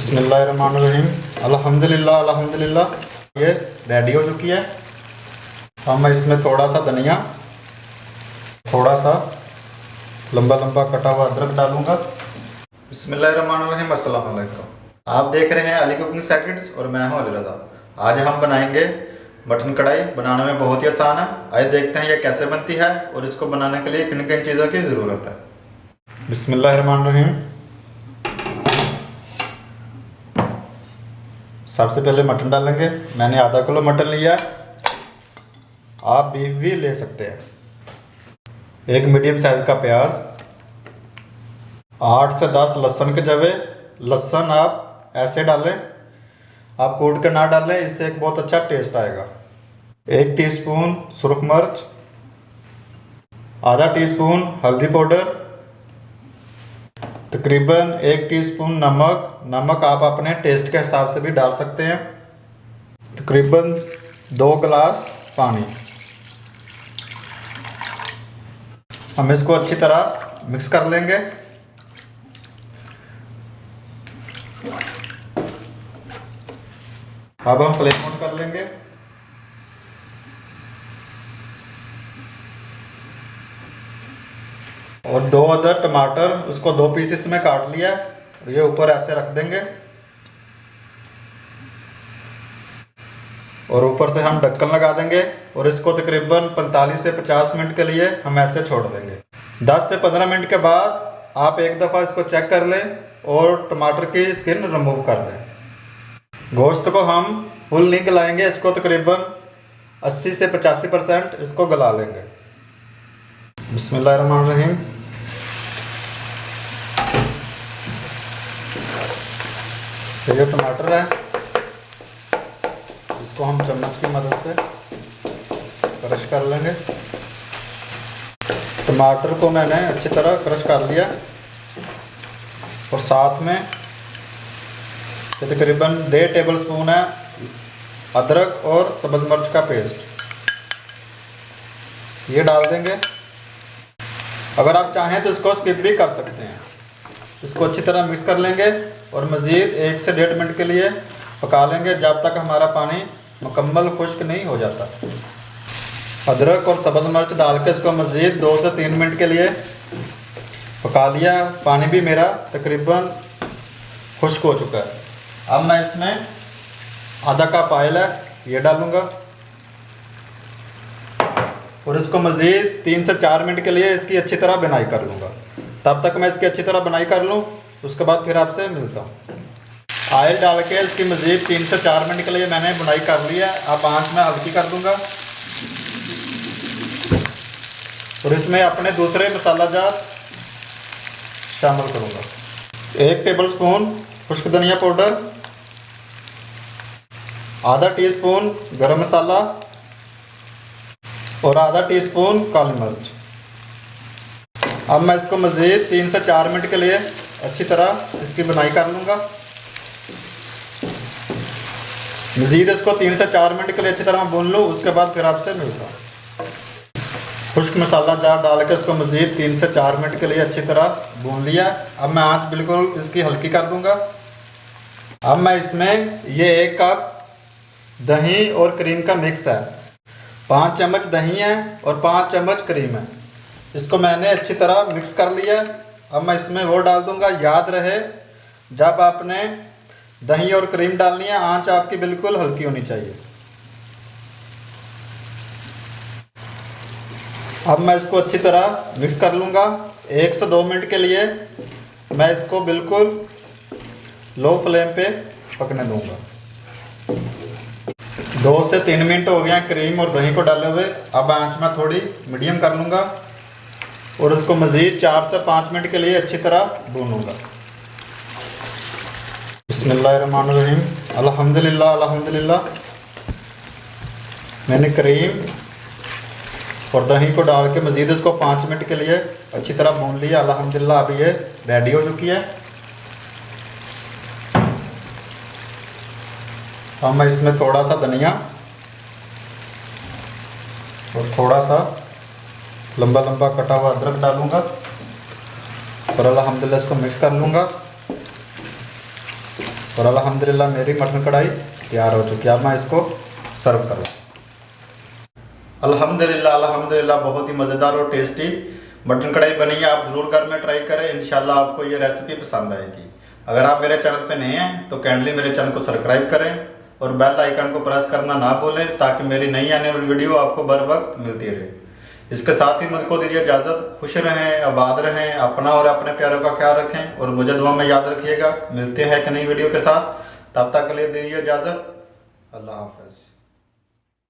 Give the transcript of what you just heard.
बिस्मिल्लाहिर्रहमानिर्रहीम। अल्हम्दुलिल्लाह अल्हम्दुलिल्लाह। ये रेडी हो चुकी है। अब मैं इसमें थोड़ा सा धनिया, थोड़ा सा लंबा लंबा कटा हुआ अदरक डालूंगा। बिस्मिल्लाहिर्रहमानिर्रहीम। अस्सलाम वालेकुम। आप देख रहे हैं अली कुकिंग सेक्रेट्स और मैं हूं अली रज़ा। आज हम बनाएंगे मटन कढ़ाई। बनाने में बहुत ही आसान है। आइए देखते हैं ये कैसे बनती है और इसको बनाने के लिए किन किन चीज़ों की ज़रूरत है। बिस्मिल्लाहिर्रहमानिर्रहीम। सबसे पहले मटन डालेंगे। मैंने आधा किलो मटन लिया है, आप बीफ भी ले सकते हैं। एक मीडियम साइज़ का प्याज, 8 से 10 लहसुन के जवे। लहसुन आप ऐसे डालें, आप कूट के ना डालें, इससे एक बहुत अच्छा टेस्ट आएगा। 1 टीस्पून सुरख मिर्च, आधा टीस्पून हल्दी पाउडर, तकरीबन 1 टीस्पून नमक। नमक आप अपने टेस्ट के हिसाब से भी डाल सकते हैं। तकरीबन 2 गिलास पानी। हम इसको अच्छी तरह मिक्स कर लेंगे। अब हम फ्लेम ऑन कर लेंगे। और 2 अदर टमाटर, उसको 2 पीसेस में काट लिया, ये ऊपर ऐसे रख देंगे और ऊपर से हम ढक्कन लगा देंगे और इसको तकरीबन 45 से 50 मिनट के लिए हम ऐसे छोड़ देंगे। 10 से 15 मिनट के बाद आप एक दफ़ा इसको चेक कर लें और टमाटर की स्किन रिमूव कर दें। गोश्त को हम फुल नहीं गलाएंगे, इसको तकरीबन 80 से 85% इसको गला लेंगे। बिस्मिल्लाहिर्रहमानिर्रहीम। ये टमाटर है, इसको हम चम्मच की मदद से क्रश कर लेंगे। टमाटर को मैंने अच्छी तरह क्रश कर लिया और साथ में तकरीबन 1.5 टेबल स्पून है अदरक और सब्ज़ मिर्च का पेस्ट, ये डाल देंगे। अगर आप चाहें तो इसको स्किप भी कर सकते हैं। इसको अच्छी तरह मिक्स कर लेंगे और मज़ीद 1 से 1.5 मिनट के लिए पका लेंगे, जब तक हमारा पानी मुकम्मल खुश्क नहीं हो जाता। अदरक और सब्ज़ मिर्च डाल के इसको मज़ीद 2 से 3 मिनट के लिए पका लिया। पानी भी मेरा तकरीबन खुश्क हो चुका है। अब मैं इसमें आधा कप ऑयल है, ये डालूँगा और इसको मज़ीद 3 से 4 मिनट के लिए इसकी अच्छी तरह बनाई कर लूँगा। तब तक मैं इसकी अच्छी तरह बनाई कर लूँ, उसके बाद फिर आपसे मिलता हूँ। ऑयल डाल के इसकी मज़ीद 3 से 4 मिनट के लिए मैंने बुनाई कर लिया है। अब आँच में हल्की कर दूँगा और इसमें अपने दूसरे मसाला जात शामिल करूँगा। 1 टेबल स्पून खुश्क धनिया पाउडर, आधा टीस्पून गरम मसाला और आधा टीस्पून काली मिर्च। अब मैं इसको मज़ीद 3 से 4 मिनट के लिए अच्छी तरह इसकी बुनाई कर लूँगा। मज़ीद इसको 3 से 4 मिनट के लिए अच्छी तरह भून लूँ, उसके बाद फिर आपसे मिलता हूँ। खुश्क मसाला जार डाल के इसको मज़ीद 3 से 4 मिनट के लिए अच्छी तरह भून लिया। अब मैं आँच बिल्कुल इसकी हल्की कर दूँगा। अब मैं इसमें ये 1 कप दही और क्रीम का मिक्स है, 5 चम्मच दही है और 5 चम्मच क्रीम है, इसको मैंने अच्छी तरह मिक्स कर लिया। अब मैं इसमें वो डाल दूंगा। याद रहे, जब आपने दही और क्रीम डालनी है, आंच आपकी बिल्कुल हल्की होनी चाहिए। अब मैं इसको अच्छी तरह मिक्स कर लूँगा। 1 से 2 मिनट के लिए मैं इसको बिल्कुल लो फ्लेम पे पकने दूंगा। 2 से 3 मिनट हो गया क्रीम और दही को डाले हुए। अब आंच में थोड़ी मीडियम कर लूँगा और इसको मज़ीद 4 से 5 मिनट के लिए अच्छी तरह भूनूंगा। बिस्मिल्लाहिर्रहमानिर्रहीम। अल्हम्दुलिल्लाह अल्हम्दुलिल्लाह। मैंने क्रीम और दही को डाल के मज़ीद इसको 5 मिनट के लिए अच्छी तरह भून लिया। अल्हम्दुलिल्लाह अब ये रेडी हो चुकी है। अब मैं इसमें थोड़ा सा धनिया और थोड़ा सा लंबा लंबा कटा हुआ अदरक डालूंगा और अल्हम्दुलिल्लाह इसको मिक्स कर लूँगा। और अल्हम्दुलिल्लाह मेरी मटन कढ़ाई तैयार हो चुकी है। अब मैं इसको सर्व करूँ। अल्हम्दुलिल्लाह अल्हम्दुलिल्लाह बहुत ही मज़ेदार और टेस्टी मटन कढ़ाई बनी है। आप ज़रूर घर में ट्राई करें, इंशाल्लाह आपको ये रेसिपी पसंद आएगी। अगर आप मेरे चैनल पे नए हैं तो काइंडली मेरे चैनल को सब्सक्राइब करें और बेल आइकन को प्रेस करना ना भूलें, ताकि मेरी नई आने वाली वीडियो आपको बर वक्त मिलती रहे। इसके साथ ही मुझको दीजिए इजाज़त। खुश रहें, आबाद रहें, अपना और अपने प्यारों का ख्याल रखें और मुझे दुआ में याद रखिएगा। मिलते हैं एक नई वीडियो के साथ, तब तक के लिए दीजिए इजाज़त। अल्लाह हाफ़िज़।